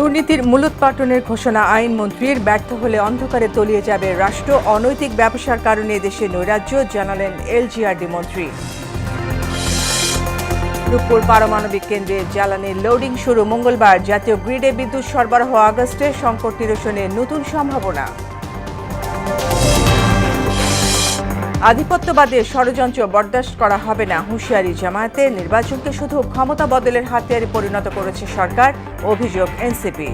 দুর্নীতির মূলোৎপাটনের ঘোষণা আইনমন্ত্রীর, ব্যর্থ হলে অন্ধকারে তলিয়ে যাবে রাষ্ট্র, অনৈতিক ব্যবসার কারণে দেশে নৈরাজ্য জানালেন এলজিআরডি মন্ত্রী। রূপপুর পারমাণবিক কেন্দ্রে জ্বালানির লোডিং শুরু মঙ্গলবার, জাতীয় গ্রিডে বিদ্যুৎ সরবরাহ আগস্টে, সংকট নিরসনে নতুন সম্ভাবনা। আধিপত্যবাদের ষড়যন্ত্র বরদাস্ত করা হবে না, হুঁশিয়ারি জামায়াতের। নির্বাচনকে শুধু ক্ষমতা বদলের হাতিয়ারে পরিণত করেছে সরকার, অভিযোগ এনসিপি।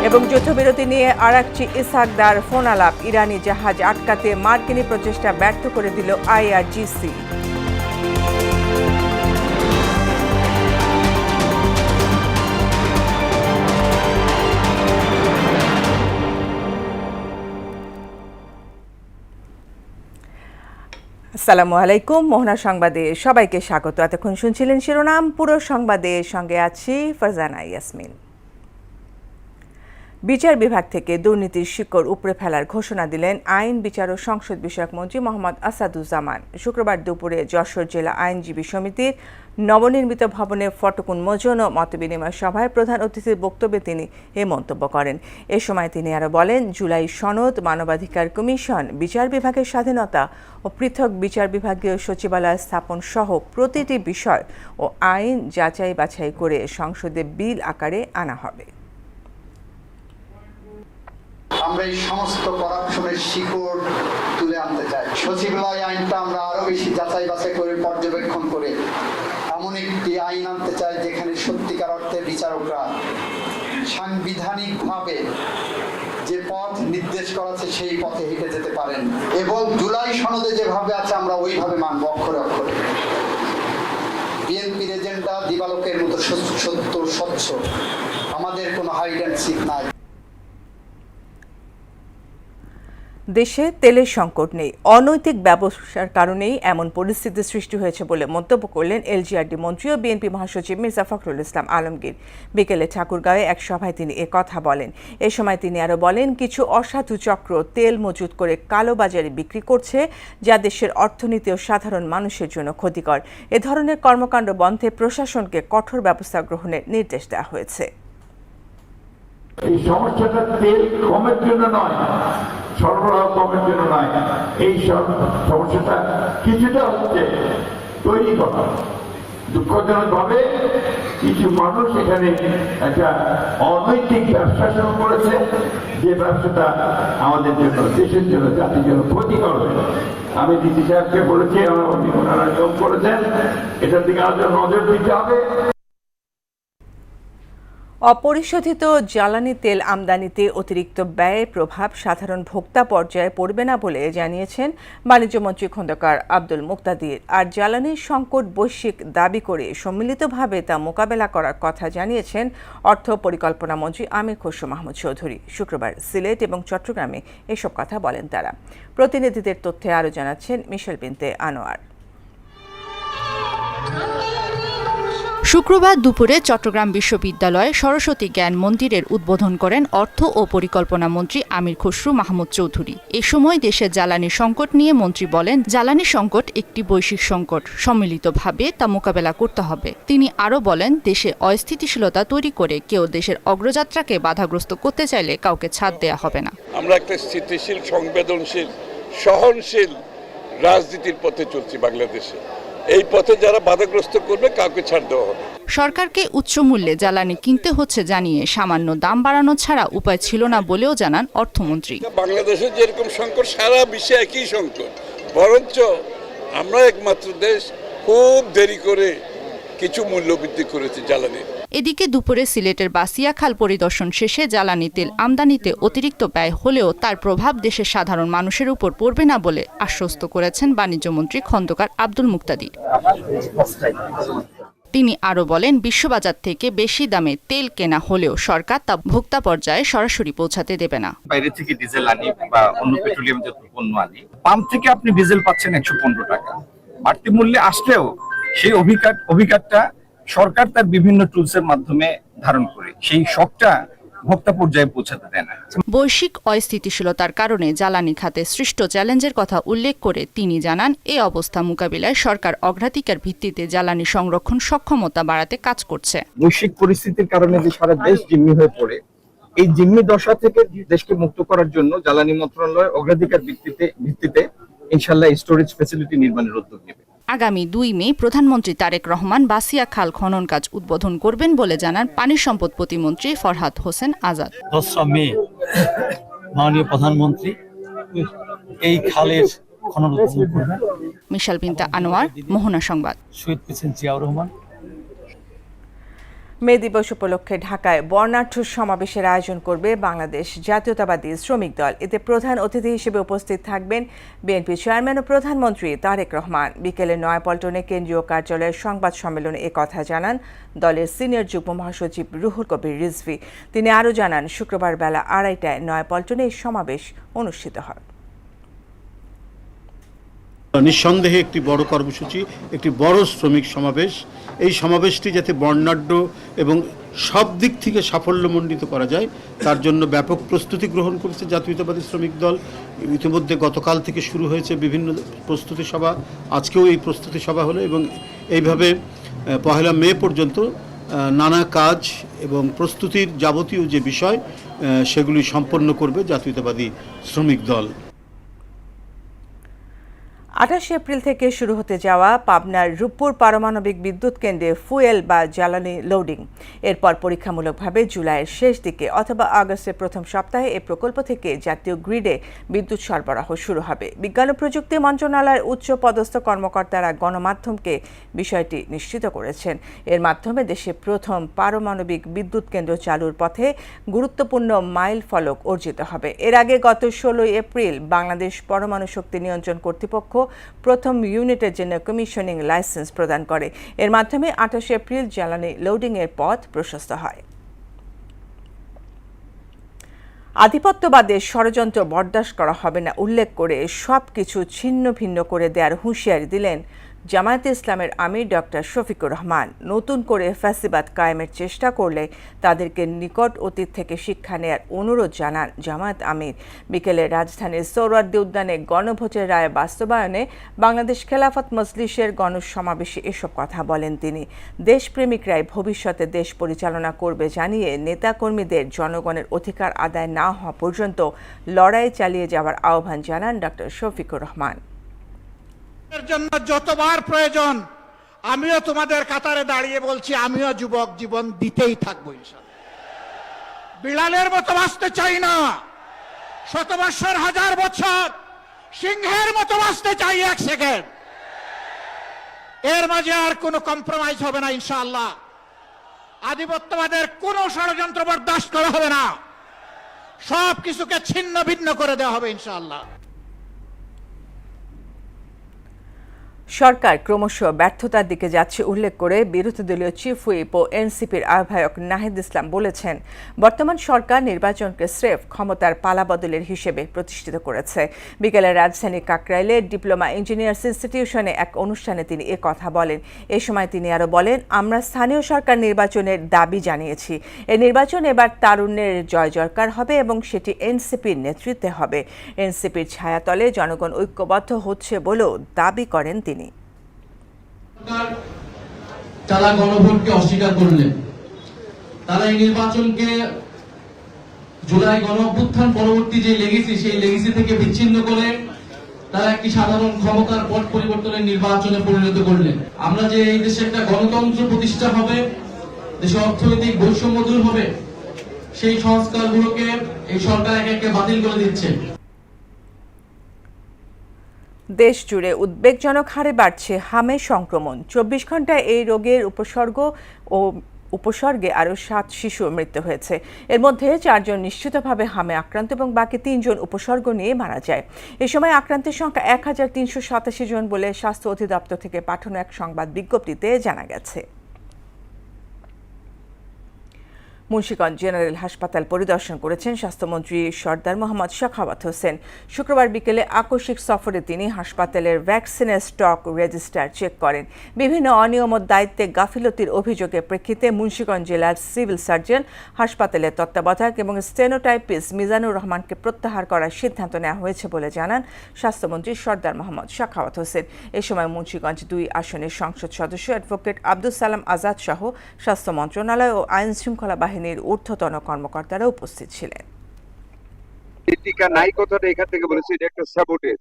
এবং যুদ্ধবিরতি নিয়ে আরাকচি ইসহাকদার ফোন আলাপ, ইরানি জাহাজ আটকাতে মার্কিনী প্রচেষ্টা ব্যর্থ করে দিল আইআরজিসি। আসসালামু আলাইকুম, মোহনা সংবাদে সবাইকে স্বাগত। এতক্ষণ শুনছিলেন শিরোনাম, পুরো সংবাদের সঙ্গে আছি ফারজানা ইয়াসমিন। বিচার বিভাগ থেকে দুর্নীতির শিকড় উপড়ে ফেলার ঘোষণা দিলেন আইন, বিচার ও সংসদ বিষয়ক মন্ত্রী মোহাম্মদ আসাদুজ্জামান। শুক্রবার দুপুরে যশোর জেলা আইনজীবী সমিতির নবনির্মিত ভবনে ফটক উন্মোচন ও মতবিনিময় সভায় প্রধান অতিথির বক্তব্যে তিনি এ মন্তব্য করেন। এ সময় তিনি আরও বলেন, জুলাই সনদ, মানবাধিকার কমিশন, বিচার বিভাগের স্বাধীনতা ও পৃথক বিচার বিভাগীয় সচিবালয় স্থাপন সহ প্রতিটি বিষয় ও আইন যাচাই বাছাই করে সংসদে বিল আকারে আনা হবে। আমরা এই সমস্ত করাপশনের শিকড় তুলে আনতে চাই। সচিবালয় আইনটা আমরা আরো বেশি যাচাই বাছাই করে পর্যবেক্ষণ করে এমন একটি আইন আনতে চাই যেখানে সত্যিকার অর্থে বিচারকরা সাংবিধানিকভাবে যে পথ নির্দেশ করা আছে সেই পথে হেঁটে যেতে পারেন, এবং জুলাই সনদে যেভাবে আছে আমরা ওইভাবে মানব অক্ষরে অক্ষরে। বিএনপির এজেন্ডা দিবালোকের মতো সত্য স্বচ্ছ, আমাদের কোনো হাইড অ্যান্ড সিক নাই। দেশে তেলের সংকট নেই, অনৈতিক ব্যবসার কারণেই এমন পরিস্থিতি সৃষ্টি হয়েছে বলে মন্তব্য করলেন এলজিআরডি মন্ত্রী ও বিএনপি মহাসচিব মির্জা ফখরুল ইসলাম আলমগীর। বিকেলে ঠাকুরগাঁওয়ে এক সভায় তিনি কথা বলেন। এ সময় তিনি আরও বলেন, কিছু অসাধু চক্র তেল মজুত করে কালোবাজারে বিক্রি করছে, যা দেশের অর্থনীতি ও সাধারণ মানুষের জন্য ক্ষতিকর। এ ধরনের কর্মকাণ্ড বন্ধে প্রশাসনকে কঠোর ব্যবস্থা গ্রহণের নির্দেশ দেওয়া হয়েছে। এই সমস্যাটা তেল কমের জন্য নয়, সরবরাহ কমের জন্য নয়, এই সমস্যাটা কিছুটা হচ্ছে তৈরি করা। দুঃখজনক ভাবে কিছু মানুষ এখানে একটা অনৈতিক ব্যবসা শুরু করেছে, যে ব্যবসাটা আমাদের জন্য, দেশের জন্য, জাতির জন্য ক্ষতিকর। আমি ডিসি সাহেবকে বলেছি, ওনারা যোগ করেছেন, এটার দিকে আরো নজর দিতে হবে। অপরিশোধিত জ্বালানি তেল আমদানিতে অতিরিক্ত ব্যয়ের প্রভাব সাধারণ ভোক্তা পর্যায়ে পড়বে না বলে জানিয়েছেন বাণিজ্যমন্ত্রী খন্দকার আব্দুল মুক্তাদির। আর জ্বালানির সংকট বৈশ্বিক দাবি করে সম্মিলিতভাবে তা মোকাবেলা করার কথা জানিয়েছেন অর্থ পরিকল্পনা মন্ত্রী আমির খসরু মাহমুদ চৌধুরী। শুক্রবার সিলেট এবং চট্টগ্রামে এসব কথা বলেন তারা। প্রতিনিধিদের তথ্যে আরও জানাচ্ছেন মিশেল বিনতে আনোয়ার। শুক্রবার দুপুরে চট্টগ্রাম বিশ্ববিদ্যালয়ে সরস্বতী জ্ঞান মন্দিরের উদ্বোধন করেন অর্থ ও পরিকল্পনা মন্ত্রী আমির খসরু মাহমুদ চৌধুরী। এ সময় দেশের জ্বালানি সংকট নিয়ে মন্ত্রী বলেন, জ্বালানি সংকট একটি বৈশ্বিক সংকট, সম্মিলিতভাবে তা মোকাবেলা করতে হবে। তিনি আরও বলেন, দেশে অস্থিতিশীলতা তৈরি করে কেউ দেশের অগ্রযাত্রাকে বাধাগ্রস্ত করতে চাইলে কাউকে ছাড় দেয়া হবে না। আমরা একটা স্থিতিশীল, সংবেদনশীল, সহনশীল রাজনীতির পথে চলছি বাংলাদেশে। এই পথে যারা বাধাগ্রস্ত করবে কাউকে ছাড় দেওয়া হবে। সরকারকে উচ্চ মূল্যে জ্বালানি কিনতে হচ্ছে জানিয়ে সামান্য দাম বাড়ানো ছাড়া উপায় ছিল না বলেও জানান অর্থমন্ত্রী। বাংলাদেশে যেরকম সংকট, সারা বিশ্বে একই সংকট, বরঞ্চ আমরা একমাত্র দেশ খুব দেরি করে কিছু মূল্য বৃদ্ধি করেছে জ্বালানির। এদিকে দুপুরে সিলেটের বাসিয়া খাল পরিদর্শন শেষে জ্বালানি তেল আমদানিতে অতিরিক্ত ব্যয় হলেও তার প্রভাব দেশের সাধারণ মানুষের উপর পড়বে না বলে আশ্বস্ত করেছেন বাণিজ্যমন্ত্রী খন্দকার আব্দুল মুক্তাদির। তিনি আরও বলেন, বিশ্ববাজার থেকে বেশি দামে তেল কেনা হলেও সরকার তা ভোক্তা পর্যায়ে সরাসরি পৌঁছাতে দেবে না। বাইরে থেকে ডিজেল আনি বা অন্য পেট্রোলিয়াম জাতীয় পণ্য আনি, পাম্প থেকে আপনি ডিজেল পাচ্ছেন 115 টাকা। বাড়তি মূল্যে আসলেও সেই অভিঘাতটা সরকার তার বিভিন্ন টুলসের মাধ্যমে ধারণ করে, সেই শকটা ভোক্তা পর্যায়ে পৌঁছাতে দেয় না। বৈশ্বিক অস্থিতিশীলতার কারণে জ্বালানি খাতে সৃষ্ট চ্যালেঞ্জের কথা উল্লেখ করে তিনি জানান, এই অবস্থা মোকাবিলায় সরকার অগ্রাধিকার ভিত্তিতে জ্বালানি সংরক্ষণ সক্ষমতা বাড়াতে কাজ করছে। বৈশ্বিক পরিস্থিতির কারণে যে সারা দেশ জিম্মি হয়ে পড়ে, এই জিম্মি দশা থেকে দেশকে মুক্ত করার জন্য জ্বালানি মন্ত্রণালয় অগ্রাধিকার ভিত্তিতে ইনশাআল্লাহ স্টোরেজ ফ্যাসিলিটি নির্মাণের উদ্যোগ নেবে। আগামী 2 মে প্রধানমন্ত্রী তারেক রহমান বাসিয়া খাল খনন কাজ উদ্বোধন করবেন বলে জানান পানি সম্পদ প্রতিমন্ত্রী ফরহাদ হোসেন আজাদ। 10 মে মাননীয় প্রধানমন্ত্রী এই খালের খনন উদ্বোধন করবেন। মিশাল বিনতা আনোয়ার, মোহনা সংবাদ। শহীদ প্রেসিডেন্ট জিয়াউর রহমান। মে দিবস উপলক্ষে ঢাকায় বর্ণাঢ্য সমাবেশের আয়োজন করবে বাংলাদেশ জাতীয়তাবাদী শ্রমিক দল। এতে প্রধান অতিথি হিসেবে উপস্থিত থাকবেন বিএনপি চেয়ারম্যান ও প্রধানমন্ত্রী তারেক রহমান। বিকেলে নয়াপল্টনে কেন্দ্রীয় কার্যালয়ের সংবাদ সম্মেলনে একথা জানান দলের সিনিয়র যুগ্ম মহাসচিব রুহুল কবির রিজভী। তিনি আরও জানান, শুক্রবার বেলা 2:30টায় নয়াপল্টনে এই সমাবেশ অনুষ্ঠিত হয়। নিঃসন্দেহে একটি বড় কর্মসূচি, একটি বড় শ্রমিক সমাবেশ। এই সমাবেশটি যাতে বর্ণাঢ্য এবং সব দিক থেকে সাফল্যমণ্ডিত করা যায় তার জন্য ব্যাপক প্রস্তুতি গ্রহণ করেছে জাতীয়তাবাদী শ্রমিক দল। ইতিমধ্যে গতকাল থেকে শুরু হয়েছে বিভিন্ন প্রস্তুতি সভা, আজকেও এই প্রস্তুতি সভা হলো এবং এইভাবে 1 মে পর্যন্ত নানা কাজ এবং প্রস্তুতির যাবতীয় যে বিষয় সেগুলি সম্পন্ন করবে জাতীয়তাবাদী শ্রমিক দল। 28 এপ্রিল থেকে শুরু হতে যাওয়া পাবনার রূপপুর পারমাণবিক বিদ্যুৎ কেন্দ্রে ফুয়েল বা জ্বালানি লোডিং এরপর পরীক্ষামূলকভাবে জুলাইয়ের শেষ দিকে অথবা আগস্টের প্রথম সপ্তাহে এই প্রকল্প থেকে জাতীয় গ্রিডে বিদ্যুৎ সরবরাহ শুরু হবে। বিজ্ঞান ও প্রযুক্তি মন্ত্রণালয়ের উচ্চ পদস্থ কর্মকর্তারা গণমাধ্যমকে বিষয়টি নিশ্চিত করেছেন। এর মাধ্যমে দেশে প্রথম পারমাণবিক বিদ্যুৎ কেন্দ্র চালুর পথে গুরুত্বপূর্ণ মাইল ফলক অর্জিত হবে। এর আগে গত 16 এপ্রিল বাংলাদেশ পরমাণু শক্তি নিয়ন্ত্রণ কর্তৃপক্ষ প্রথম ইউনিটের জন্য কমিশনিং লাইসেন্স প্রদান করে। এর মাধ্যমে 28 এপ্রিল জ্বালানি লোডিংয়ের পথ প্রশস্ত হয়। আধিপত্যবাদের ষড়যন্ত্র বরদাস্ত করা হবে না উল্লেখ করে সবকিছু ছিন্ন ভিন্ন করে দেওয়ার হুঁশিয়ারি দিলেন জামায়াতে ইসলামের আমির ডক্টর শফিকুর রহমান। নতুন করে ফ্যাসিবাদ কায়েমের চেষ্টা করলে তাদেরকে নিকট অতীত থেকে শিক্ষা নেয়ার অনুরোধ জানান জামায়াত আমির। বিকেলে রাজধানীর সোহরাওয়ার্দী উদ্যানে গণভোটের রায় বাস্তবায়নে বাংলাদেশ খেলাফত মজলিসের গণসমাবেশে এসব কথা বলেন তিনি। দেশপ্রেমিকরাই ভবিষ্যতে দেশ পরিচালনা করবে জানিয়ে নেতাকর্মীদের জনগণের অধিকার আদায় না হওয়া পর্যন্ত লড়াই চালিয়ে যাওয়ার আহ্বান জানান ডক্টর শফিকুর রহমান। জন্য যতবার প্রয়োজন আমিও তোমাদের কাতারে দাঁড়িয়ে বলছি, আমিও যুবক জীবন দিতেই থাকবো ইনশাআল্লাহ। বিড়ালের মতো বাঁচতে চাই না, 100 বছর 1000 বছর, সিংহের মতো বাঁচতে চাই 1 সেকেন্ড। এর মাঝে আর কোনো কম্প্রোমাইজ হবে না ইনশাআল্লাহ। আধিপত্যবাদের কোনো ষড়যন্ত্র বরদাস্ত করা হবে না, সব কিছুকে ছিন্ন ভিন্ন করে দেওয়া হবে ইনশাআল্লাহ। সরকার ক্রমশ ব্যর্থতার দিকে যাচ্ছে উল্লেখ করে বিরোধী দলীয় চিফ হুইপ ও এনসিপির আহ্বায়ক নাহিদ ইসলাম বলেছেন, বর্তমান সরকার নির্বাচনকে স্রেফ ক্ষমতার পালাবদলের হিসেবে প্রতিষ্ঠিত করেছে। বিকেলে রাজধানী কাকরাইলে ডিপ্লোমা ইঞ্জিনিয়ার্স ইনস্টিটিউশনে এক অনুষ্ঠানে তিনি কথা বলেন। এ সময় তিনি আরও বলেন, আমরা স্থানীয় সরকার নির্বাচনের দাবি জানিয়েছি। এই নির্বাচন এবার তারুণ্যের জয় জয়কার হবে এবং সেটি এনসিপির নেতৃত্বে হবে। এনসিপির ছায়াতলে জনগণ ঐক্যবদ্ধ হচ্ছে বলেও দাবি করেন তিনি। তারা গণভোটকে অস্বীকার করলেন, তারা এই নির্বাচনকে জুলাই গণঅভ্যুত্থান পরবর্তী যে লেগেসি সেই লেগেসি থেকে বিচ্ছিন্ন করে তারা একটি সাধারণ ক্ষমতার পট পরিবর্তনের নির্বাচনে পরিণত করলেন। আমরা যে এই দেশে একটা গণতন্ত্র প্রতিষ্ঠা হবে, দেশে অর্থনৈতিক বৈষম্য দূর হবে, সেই সংস্কারগুলোকে এই সরকার একে একে বাতিল করে দিচ্ছে। দেশ জুড়ে উদ্বেগজনক হারে বাড়ছে হামে সংক্রমণ। 24 ঘন্টায় এই রোগের উপসর্গে আরও 7 শিশুর মৃত্যু হয়েছে। এর মধ্যে 4 জন নিশ্চিতভাবে হামে আক্রান্ত এবং বাকি 3 জন উপসর্গ নিয়ে মারা যায়। এ সময় আক্রান্তের সংখ্যা 1387 জন বলে স্বাস্থ্য অধিদপ্তর থেকে পাঠানো এক সংবাদ বিজ্ঞপ্তিতে জানা গেছে। মুন্সিগঞ্জ জেনারেল হাসপাতাল পরিদর্শন করেছেন স্বাস্থ্যমন্ত্রী সর্দার মোহাম্মদ সাখাওয়াত হোসেন। শুক্রবার বিকেলে আকস্মিক সফরে তিনি হাসপাতালের ভ্যাকসিনের স্টক রেজিস্টার চেক করেন। বিভিন্ন অনিয়ম ও দায়িত্বে গাফিলতির অভিযোগের প্রেক্ষিতে মুন্সিগঞ্জ জেলার সিভিল সার্জন, হাসপাতালের তত্ত্বাবধায়ক এবং স্টেনোটাইপিস্ট মিজানুর রহমানকে প্রত্যাহার করার সিদ্ধান্ত নেওয়া হয়েছে বলে জানান স্বাস্থ্যমন্ত্রী সর্দার মোহাম্মদ সাখাওয়াত হোসেন। এ সময় মুন্সিগঞ্জ 2 আসনের সংসদ সদস্য অ্যাডভোকেট আব্দুল সালাম আজাদ সহ স্বাস্থ্য মন্ত্রণালয় ও আইন শৃঙ্খলা বাহিনীর ঊর্ধ্বতন কর্মকর্তারা উপস্থিত ছিলেন। টিকা নাই কথাটা এখান থেকে বলেছে, এটা একটা স্যাবোটেজ।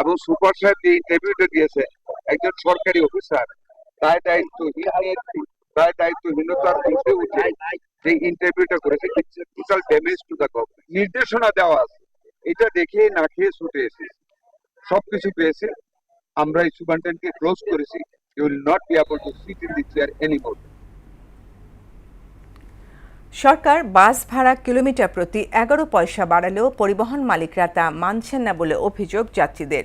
এবং সুপার সাহেব যে ইন্টারভিউটা দিয়েছে, একজন সরকারি অফিসার দায়িত্বহীনতার ঊর্ধ্বে উঠে যে ইন্টারভিউটা করেছে, total damage to the government. নির্দেশনা দেওয়া আছে, এটা দেখে না খেয়ে ছুটে এসেছে, সবকিছু পেয়েছে। আমরা এই সুপারিনটেন্ডেন্টকে ক্লোজ করেছি, you will not be able to sit in the chair anymore. সরকার বাস ভাড়া কিলোমিটার প্রতি 11 পয়সা বাড়ালেও পরিবহন মালিকরা তা মানছেন না বলে অভিযোগ যাত্রীদের।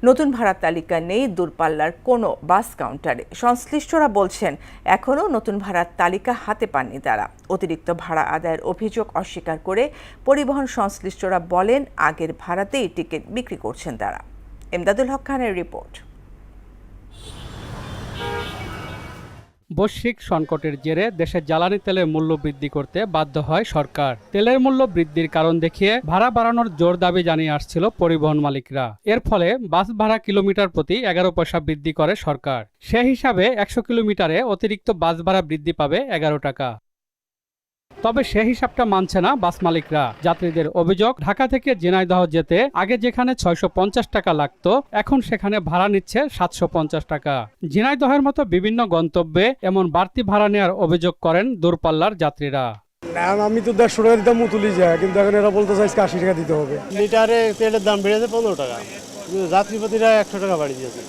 নতুন ভাড়ার তালিকা নেই দূরপাল্লার কোনো বাস কাউন্টারে। সংশ্লিষ্টরা বলছেন এখনও নতুন ভাড়ার তালিকা হাতে পাননি তারা। অতিরিক্ত ভাড়া আদায়ের অভিযোগ অস্বীকার করে পরিবহন সংশ্লিষ্টরা বলেন আগের ভাড়াতেই টিকিট বিক্রি করছেন তারা। এমদাদুল হক খানের রিপোর্ট। বৈশ্বিক সংকটের জেরে দেশে জ্বালানি তেলের মূল্য বৃদ্ধি করতে বাধ্য হয় সরকার। তেলের মূল্য বৃদ্ধির কারণ দেখিয়ে ভাড়া বাড়ানোর জোর দাবি জানিয়ে আসছিল পরিবহন মালিকরা। এর ফলে বাস ভাড়া কিলোমিটার প্রতি 11 পয়সা বৃদ্ধি করে সরকার। সে হিসাবে 100 কিলোমিটারে অতিরিক্ত বাস ভাড়া বৃদ্ধি পাবে 11 টাকা। তবে সে হিসাবটা মানছে না বাস মালিকরা। যাত্রীদের অভিযোগ, ঢাকা থেকে ঝিনাইদহ যেতে আগে যেখানে 650 টাকা লাগতো, এখন সেখানে ভাড়া নিচ্ছে 750 টাকা। ঝিনাইদহের মতো বিভিন্ন গন্তব্যে এমন বাড়তি ভাড়া নেওয়ার অভিযোগ করেন দূরপাল্লার যাত্রীরা। আমি তো 150 টাকা দিতাম মুতুলি যায়, কিন্তু এখন এরা বলতে চাইছে 80 টাকা দিতে হবে। লিটারে তেলের দাম বেড়েছে 15 টাকা, যাত্রীপতিরা 100 টাকা বাড়ি দিয়েছে,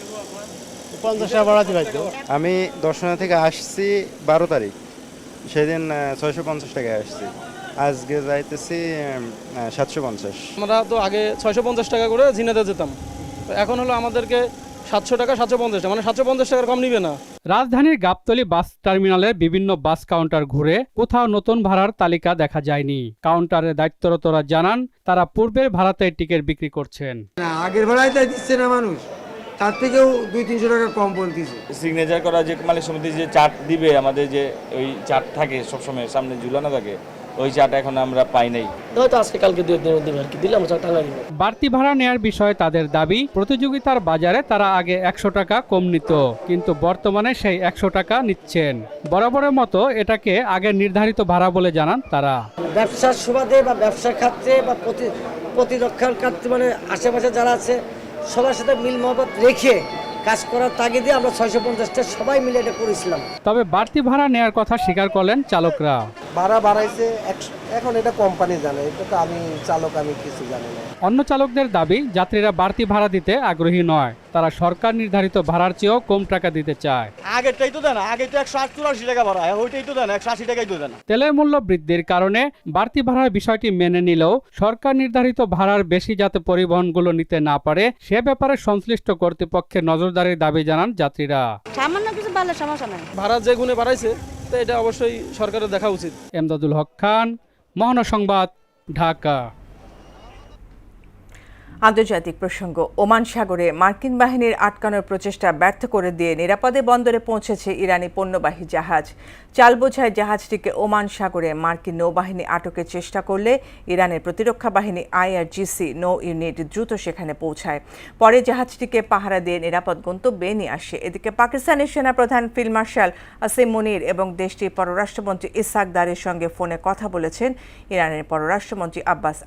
50 টাকা বাড়াতে বাধ্য। আমি দর্শনা থেকে আসছি 12 তারিখ, সেদিন 650 টাকায় আসছি, আজকে যাইতেছি 750। আমরা তো আগে 650 টাকা করে ঝিনাইদহ যেতাম, এখন হলো আমাদেরকে 700 টাকা 750 টাকা, মানে 750 টাকার কম নিবে না। রাজধানীর গাবতলী বাস টার্মিনালের বিভিন্ন বাস কাউন্টার ঘুরে কোথাও নতুন ভাড়ার তালিকা দেখা যায়নি। কাউন্টারের দায়িত্বরতরা জানান তারা পূর্বের ভাড়াতে টিকিট বিক্রি করছেন। আগের ভাড়ায় তাই দিচ্ছে না মানুষ, তার থেকেও 200-300 টাকা কম বলতেছে। সিগনেচার করা যে মালিক সমিতি যে চার্ট দিবে আমাদের, যে ওই চার্ট থাকে সবসময় সামনে ঝুলানো থাকে, ওই চার্ট এখন আমরা পাই নাই। হয়তো আজকে কালকে দিবে আর কি, দিলাম টাকা দিব। বাড়তি ভাড়া নেয়ার বিষয়ে তাদের দাবি, প্রতিযোগিতার বাজারে তারা আগে 100 টাকা কম নিত, কিন্তু বর্তমানে সেই 100 টাকা নিচ্ছেন। বরাবরের মতো এটাকে আগে নির্ধারিত ভাড়া বলে জানান তারা। ব্যবসার সুবাদে বা ব্যবসার ক্ষেত্রে বা প্রতিরক্ষার ক্ষেত্রে, মানে আশেপাশে যারা আছে সবার সাথে মিল মহব্বত রেখে কাজ করার তাগিদে আমরা 650টা সবাই মিলে এটা করেছিলাম। তবে বাড়তি ভাড়া নেয়ার কথা স্বীকার করলেন চালকরা। ভাড়া বাড়াইছে, এখন এটা কোম্পানি জানে, এটা তো আমি চালক, আমি কিছু জানি না। অন্য চালকদের দাবি, যাত্রীরা বাড়তি ভাড়া দিতে আগ্রহী নয়, তারা সরকার নির্ধারিত ভাড়ার চেয়েও কম টাকা দিতে চায়। আগেরটাই তো দেন, আগে তো 180 টাকা ভাড়া, ওইটাই তো দেন, 180 টাকাই তো দেন। তেলের মূল্য বৃদ্ধির কারণে বাড়তি ভাড়ার বিষয়টি মেনে নিলেও সরকার নির্ধারিত ভাড়ার বেশি যাতে পরিবহনগুলো নিতে না পারে সে ব্যাপারে সংশ্লিষ্ট কর্তৃপক্ষের নজরদারির দাবি জানান যাত্রীরা। সামান্য কিছু বাড়লে সমস্যা নাই, ভাড়া যে গুণে বাড়াইছে তো এটা অবশ্যই সরকারের দেখা উচিত। এমদাদুল হক খান, মহানগর সংবাদ, ঢাকা। আন্তর্জাতিক প্রসঙ্গ। ওমান সাগরে মার্কিন বাহিনীর আটকানোর প্রচেষ্টা ব্যর্থ করে দিয়ে নিরাপদে বন্দরে পৌঁছেছে ইরানি পণ্যবাহী জাহাজ। চাল বোঝাই জাহাজটিকে ওমান সাগরে মার্কিন নৌবাহিনী আটকের চেষ্টা করলে ইরানের প্রতিরক্ষা বাহিনী IRGC নৌ ইউনিট দ্রুত সেখানে পৌঁছায়। পরে জাহাজটিকে পাহারা দিয়ে নিরাপদ গন্তব্যে নিয়ে আসে। এদিকে পাকিস্তানের সেনাপ্রধান ফিল্ড মার্শাল আসিম মুনির এবং দেশটির পররাষ্ট্রমন্ত্রী ইসহাক দারের সঙ্গে ফোনে কথা বলেছেন ইরানের পররাষ্ট্রমন্ত্রী আব্বাস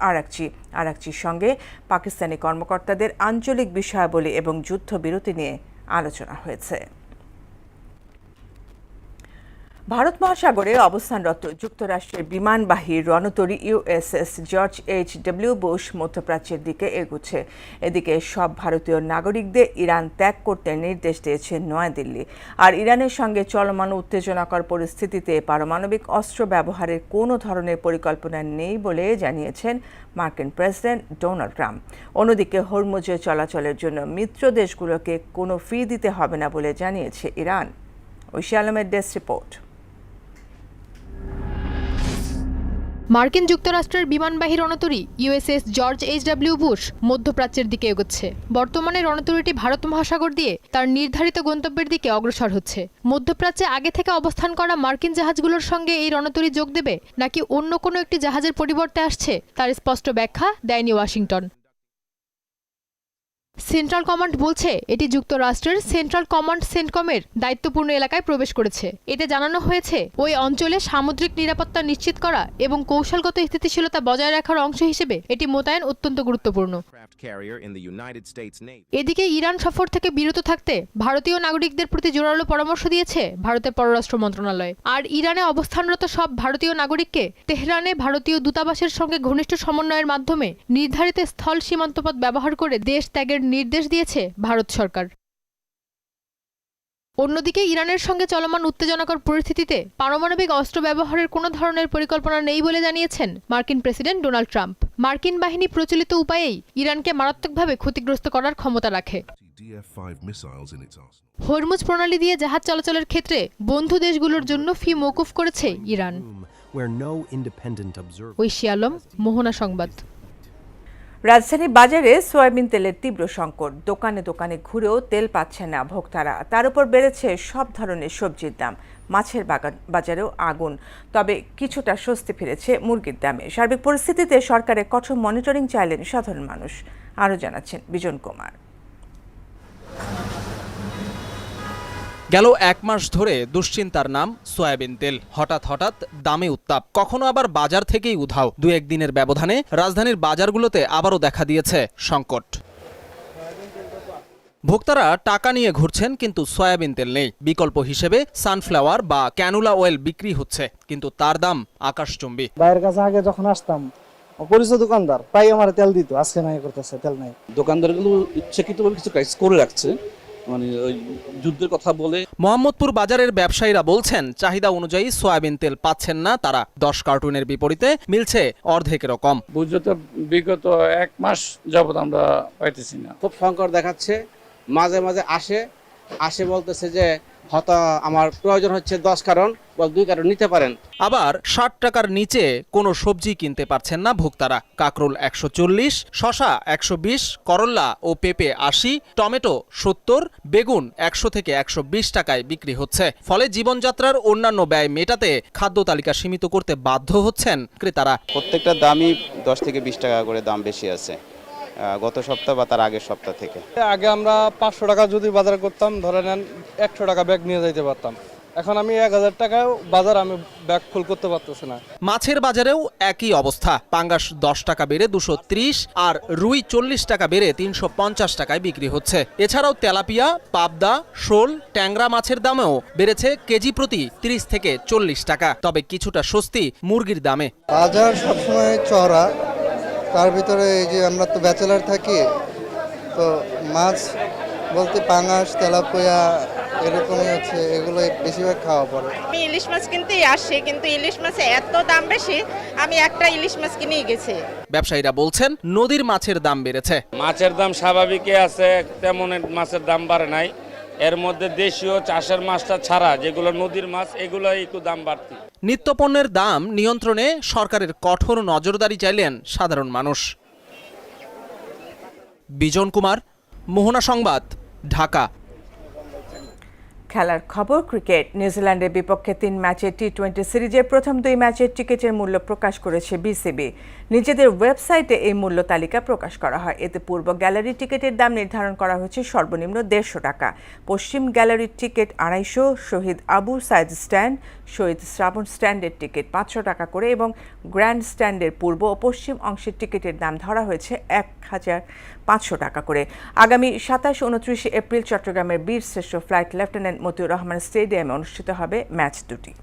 আরাকচির সঙ্গে পাকিস্তানি কর্মকর্তাদের আঞ্চলিক বিষয়াবলী এবং যুদ্ধবিরতি নিয়ে আলোচনা হয়েছে। ভারত মহাসাগরে অবস্থানরত যুক্তরাষ্ট্রের বিমানবাহী রণতরী USS জর্জ H.W. বুশ মধ্যপ্রাচ্যের দিকে এগুচ্ছে। এদিকে সব ভারতীয় নাগরিকদের ইরান ত্যাগ করতে নির্দেশ দিয়েছে নয়াদিল্লি। আর ইরানের সঙ্গে চলমান উত্তেজনাকর পরিস্থিতিতে পারমাণবিক অস্ত্র ব্যবহারের কোনো ধরনের পরিকল্পনা নেই বলে জানিয়েছেন মার্কিন প্রেসিডেন্ট ডোনাল্ড ট্রাম্প। অন্যদিকে হরমুজে চলাচলের জন্য মিত্র দেশগুলোকে কোনো ফি দিতে হবে না বলে জানিয়েছে ইরান। ঐশী আলমের ডেস্ক রিপোর্ট। মার্কিন যুক্তরাষ্ট্রের বিমানবাহী রণতরী ইউএসএস জর্জ এইচ.ডব্লিউ. বুশ মধ্যপ্রাচ্যের দিকে এগোচ্ছে। বর্তমানে রণতরীটি ভারত মহাসাগর দিয়ে তার নির্ধারিত গন্তব্যের দিকে অগ্রসর হচ্ছে। মধ্যপ্রাচ্যে আগে থেকে অবস্থান করা মার্কিন জাহাজগুলোর সঙ্গে এই রণতরী যোগ দেবে নাকি অন্য কোনো একটি জাহাজের পরিবর্তে আসছে তার স্পষ্ট ব্যাখ্যা দেয়নি ওয়াশিংটন। সেন্ট্রাল কমান্ড বলছে এটি যুক্তরাষ্ট্রের সেন্ট্রাল কমান্ড সেন্টকমের দায়িত্বপূর্ণ এলাকায় প্রবেশ করেছে। এতে জানানো হয়েছে ওই অঞ্চলে সামুদ্রিক নিরাপত্তা নিশ্চিত করা এবং কৌশলগত স্থিতিশীলতা বজায় রাখার অংশ হিসেবে এটি মোতায়েন অত্যন্ত গুরুত্বপূর্ণ। এদিকে ইরান সফর থেকে বিরত থাকতে ভারতীয় নাগরিকদের প্রতি জোরালো পরামর্শ দিয়েছে ভারতের পররাষ্ট্র মন্ত্রণালয়। আর ইরানে অবস্থানরত সব ভারতীয় নাগরিককে তেহরানে ভারতীয় দূতাবাসের সঙ্গে ঘনিষ্ঠ সমন্বয়ের মাধ্যমে নির্ধারিত স্থল সীমান্তপথ ব্যবহার করে দেশ ত্যাগের নির্দেশ দিয়েছে ভারত সরকার। অন্যদিকে ইরানের সঙ্গে চলমান উত্তেজনাকর পরিস্থিতিতে পারমাণবিক অস্ত্র ব্যবহারের কোনো ধরনের পরিকল্পনা নেই বলে জানিয়েছেন মার্কিন প্রেসিডেন্ট ডোনাল্ড ট্রাম্প। মার্কিন বাহিনী প্রচলিত উপায়েই ইরানকে মারাত্মকভাবে ক্ষতিগ্রস্ত করার ক্ষমতা রাখে। হরমুজ প্রণালী দিয়ে জাহাজ চলাচলের ক্ষেত্রে বন্ধু দেশগুলোর জন্য ফি মওকুফ করেছে ইরান। ঐশী আলম, মোহনা সংবাদ। রাজধানী বাজারে সয়াবিন তেলের তীব্র সংকট। দোকানে দোকানে ঘুরেও তেল পাচ্ছে না ভোক্তারা। তার উপর বেড়েছে সব ধরনের সবজির দাম। মাছের বাজারেও আগুন। তবে কিছুটা স্বস্তি ফিরেছে মুরগির দামে। সার্বিক পরিস্থিতিতে সরকারের কঠোর মনিটরিং চাইলেন সাধারণ মানুষ। আরও জানাচ্ছেন বিজন কুমার। গেল এক মাস ধরে দুশ্চিন্তার নাম সয়াবিন তেল। হঠাৎ দামে উত্তাপ, কখনো আবার বাজার থেকেই উধাও। দু একদিনের ব্যবধানে রাজধানীর বাজারগুলোতে আবারও দেখা দিয়েছে সংকট। ভোক্তারা টাকা নিয়ে ঘুরছেন, কিন্তু সয়াবিন তেল নেই। বিকল্প হিসেবে সানফ্লাওয়ার বা ক্যানুলা অয়েল বিক্রি হচ্ছে, কিন্তু তার দাম আকাশচুম্বী। বাইরের কাছে আগে যখন আসতাম পরিচিত দোকানদার প্রায় আমার তেল দিত, আজকে নাই করতেছে, তেল নাই। দোকানদারগুলো ইচ্ছাকৃতভাবে কিছু প্রাইস করে রাখছে, মানে ওই যুদ্ধের কথা বলে। মোহাম্মদপুর বাজারের ব্যবসায়ীরা বলছেন চাহিদা অনুযায়ী সয়াবিন তেল পাচ্ছেন না তারা। 10 কার্টুনের বিপরীতে মিলছে অর্ধেকেরও কম। বুঝতে বিগত এক মাস যাবত আমরা পাইতেছি না, খুব সংকট দেখাচ্ছে। মাঝে মাঝে আসে বলতেছে যে হয়তো আমার প্রয়োজন হচ্ছে 10 কার্টন বা 2 কার্টন নিতে পারেন। আবার 60 টাকার নিচে কোনো সবজি কিনতে পারছেন না ভোক্তারা। কাকরোল 140, শসা 120, করল্লা ও পেঁপে 80, টমেটো 70, বেগুন 100 থেকে 120 টাকায় বিক্রি হচ্ছে। ফলে জীবনযাত্রার অন্যান্য ব্যয় মেটাতে খাদ্য তালিকা সীমিত করতে বাধ্য হচ্ছেন ক্রেতারা। প্রত্যেকটা দামই 10 থেকে 20 টাকা করে দাম বেশি আছে গত সপ্তাহ বা তার আগের সপ্তাহ থেকে। আগে আমরা 500 টাকা যদি বাজার করতাম, ধরে নেন 100 টাকা ব্যাগ নিয়ে যাইতে পারতাম। এখন আমি 1000 টাকায় বাজার আমি ব্যাগ ফুল করতে পারতেছি না। মাছের বাজারেও একই অবস্থা। পাঙ্গাস 10 টাকা বেড়ে 230 আর রুই 40 টাকা বেড়ে 350 টাকায় বিক্রি হচ্ছে। এছাড়াও তেলাপিয়া, পাবদা, শোল, ট্যাংরা মাছের দামেও বেড়েছে কেজি প্রতি 30 থেকে 40 টাকা। তবে কিছুটা স্বস্তি মুরগির দামে। বাজার সবসময় চড়া, তার ভিতরে এই যে আমরা তো ব্যাচেলার থাকি, তো মাছ বলতে পাঙাশ, তেলাপিয়া এরকমই হচ্ছে, এগুলো বেশিরভাগ খাওয়া পড়ে। আমি ইলিশ মাছ কিনতেই আসছি, কিন্তু ইলিশ মাছে এত দাম বেশি, আমি একটা ইলিশ মাছ কিনেই গেছি। ব্যবসায়ীরা বলছেন নদীর মাছের দাম বেড়েছে। মাছের দাম স্বাভাবিকই আছে, তেমন মাছের দাম বাড়ে নাই। এর মধ্যে দেশীয় চাষের মাছটা ছাড়া যেগুলো নদীর মাছ, এগুলো একটু দাম বাড়তি। নিত্যপণ্যের দাম নিয়ন্ত্রণে সরকারের কঠোর নজরদারি চাইলেন সাধারণ মানুষ। বিজন কুমার, মোহনা সংবাদ, ঢাকা। খেলার খবর ক্রিকেট। নিউজিল্যান্ডের বিপক্ষে 3 ম্যাচের টি20 সিরিজের প্রথম 2 ম্যাচের টিকিটের মূল্য প্রকাশ করেছে বিসিবি। নিজেদের ওয়েবসাইটে এই মূল্য তালিকা প্রকাশ করা হয়। এতে পূর্ব গ্যালারি টিকিটের দাম নির্ধারণ করা হয়েছে সর্বনিম্ন 150 টাকা। পশ্চিম গ্যালারির টিকিট 250, শহীদ আবু সাইদ স্ট্যান্ড, শহীদ শ্রাবণ স্ট্যান্ডের টিকিট 500 টাকা করে এবং গ্র্যান্ড স্ট্যান্ডের পূর্ব ও পশ্চিম অংশের টিকিটের দাম ধরা হয়েছে 1500 টাকা করে। আগামী 27-29 এপ্রিল চট্টগ্রামের বীর শ্রেষ্ঠ ফ্লাইট লেফটেন্যান্ট মতিউর রহমান স্টেডিয়ামে অনুষ্ঠিত হবে ম্যাচ দুটি।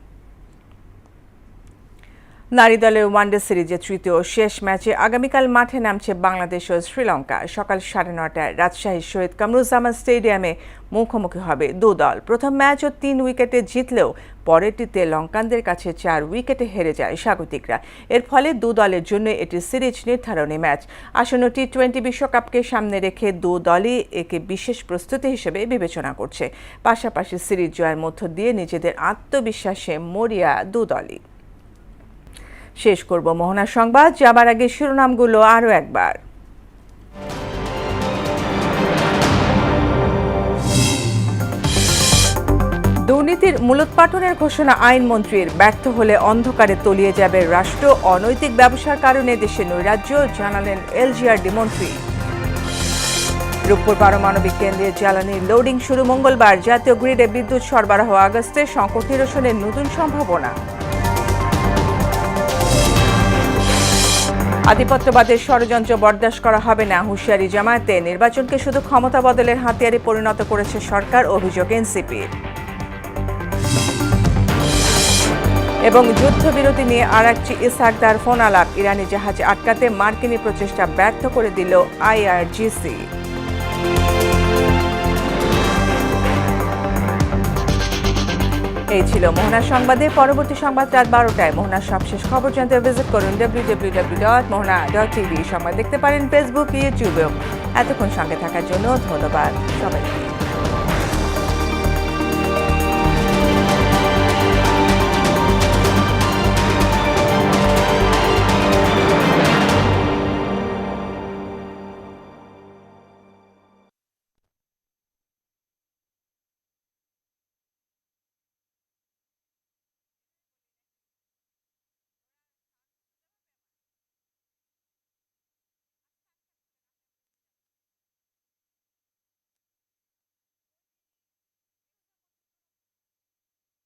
নারী দলের ওয়ানডে সিরিজের তৃতীয় শেষ ম্যাচে আগামীকাল মাঠে নামছে বাংলাদেশ ও শ্রীলঙ্কা। সকাল 9:30টায় রাজশাহীর শহীদ কামরুজ্জামান স্টেডিয়ামে মুখোমুখি হবে দু দল। প্রথম ম্যাচও 3 উইকেটে জিতলেও পরেরটিতে লঙ্কানদের কাছে 4 উইকেটে হেরে যায় স্বাগতিকরা। এর ফলে দু দলের জন্য এটি সিরিজ নির্ধারণী ম্যাচ। আসন্ন টি20 বিশ্বকাপকে সামনে রেখে দু দলই একে বিশেষ প্রস্তুতি হিসেবে বিবেচনা করছে। পাশাপাশি সিরিজ জয়ের মধ্য দিয়ে নিজেদের আত্মবিশ্বাসে মরিয়া দু দলই। শেষ করব মোহনা সংবাদ, যাবার আগে শিরোনামগুলো আরও একবার। দুর্নীতির মূলোৎপাটনের ঘোষণা আইনমন্ত্রীর, ব্যর্থ হলে অন্ধকারে তলিয়ে যাবে রাষ্ট্র, অনৈতিক ব্যবসার কারণে দেশে নৈরাজ্য, জানালেন এলজিআরডি মন্ত্রী। রূপপুর পারমাণবিক কেন্দ্রে জ্বালানির লোডিং শুরু মঙ্গলবার, জাতীয় গ্রিডে বিদ্যুৎ সরবরাহ আগস্টে, সংকট নিরসনের নতুন সম্ভাবনা। আধিপত্যবাদের ষড়যন্ত্র বরদাস্ত করা হবে না, হুঁশিয়ারি জামায়াতে। নির্বাচনকে শুধু ক্ষমতা বদলের হাতিয়ারে পরিণত করেছে সরকার, অভিযোগ এনসিপির। এবং যুদ্ধবিরতি নিয়ে আরাকচি ইসহাকদার ফোন আলাপ, ইরানি জাহাজ আটকাতে মার্কিনী প্রচেষ্টা ব্যর্থ করে দিল আইআরজিসি। এই ছিল মোহনা সংবাদে। পরবর্তী সংবাদ রাত 12টায়। মোহনার সবশেষ খবর জানতে ভিজিট করুন www.mohana.tv। সংবাদ দেখতে পারেন ফেসবুক, ইউটিউবেও। এতক্ষণ সঙ্গে থাকার জন্য ধন্যবাদ সবাইকে।